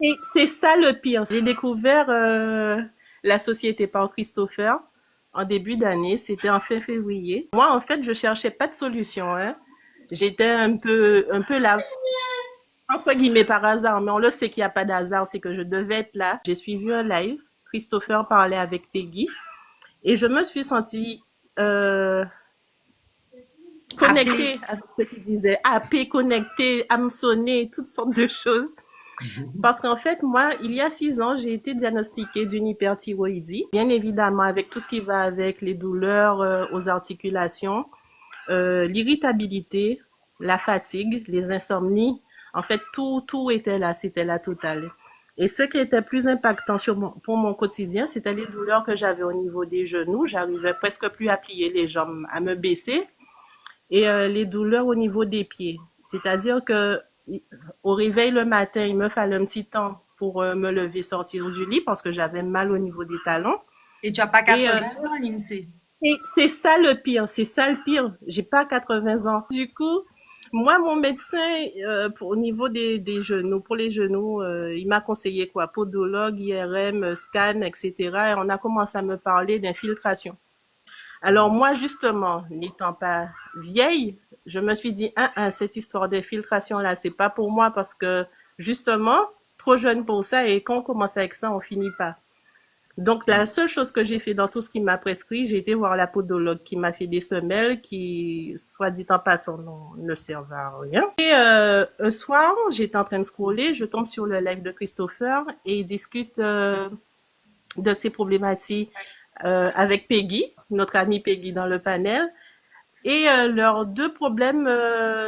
Et c'est ça le pire. J'ai découvert la société par Christopher en début d'année, c'était en fin février. Moi, en fait, je cherchais pas de solution, hein. J'étais un peu là, entre guillemets par hasard, mais on le sait qu'il n'y a pas d'hasard, c'est que je devais être là. J'ai suivi un live. Christopher parlait avec Peggy et je me suis sentie euh, AP. connectée avec ce qu'il disait, happée, connectée, hameçonnée, toutes sortes de choses. Parce qu'en fait, moi, il y a 6 ans, j'ai été diagnostiquée d'une hyperthyroïdie. Bien évidemment, avec tout ce qui va avec les douleurs aux articulations, l'irritabilité, la fatigue, les insomnies. En fait, tout était là, c'était la totale. Et ce qui était plus impactant pour mon quotidien, c'était les douleurs que j'avais au niveau des genoux. J'arrivais presque plus à plier les jambes, à me baisser. Et les douleurs au niveau des pieds. C'est-à-dire que au réveil le matin, il me fallait un petit temps pour me lever, sortir du lit parce que j'avais mal au niveau des talons. Et tu as pas Et 80 ans, Lindsay. c'est ça le pire, c'est ça le pire. J'ai pas 80 ans. Du coup, moi, mon médecin, au niveau des genoux, pour les genoux, il m'a conseillé quoi? Podologue, IRM, scan, etc. Et on a commencé à me parler d'infiltration. Alors moi, justement, n'étant pas vieille, je me suis dit, cette histoire d'infiltration-là, c'est pas pour moi parce que, justement, trop jeune pour ça et quand on commence avec ça, on finit pas. Donc, la seule chose que j'ai fait dans tout ce qu'il m'a prescrit, j'ai été voir la podologue qui m'a fait des semelles qui, soit dit en passant, ne servent à rien. Et un soir, j'étais en train de scroller, je tombe sur le live de Christopher et il discute de ses problématiques avec Peggy, notre amie Peggy dans le panel. Et leurs deux problèmes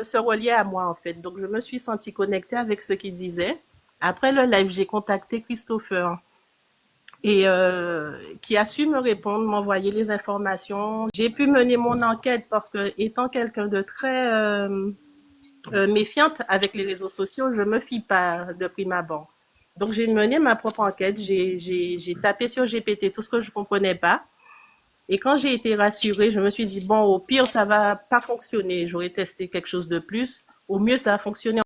se reliaient à moi, en fait. Donc, je me suis sentie connectée avec ce qu'ils disaient. Après le live, j'ai contacté Christopher et qui a su me répondre, m'envoyer les informations. J'ai pu mener mon enquête parce que, étant quelqu'un de très méfiante avec les réseaux sociaux, je me fie pas de prime abord. Donc, j'ai mené ma propre enquête. J'ai tapé sur GPT tout ce que je comprenais pas. Et quand j'ai été rassurée, je me suis dit, bon, au pire, ça va pas fonctionner. J'aurais testé quelque chose de plus. Au mieux, ça a fonctionné.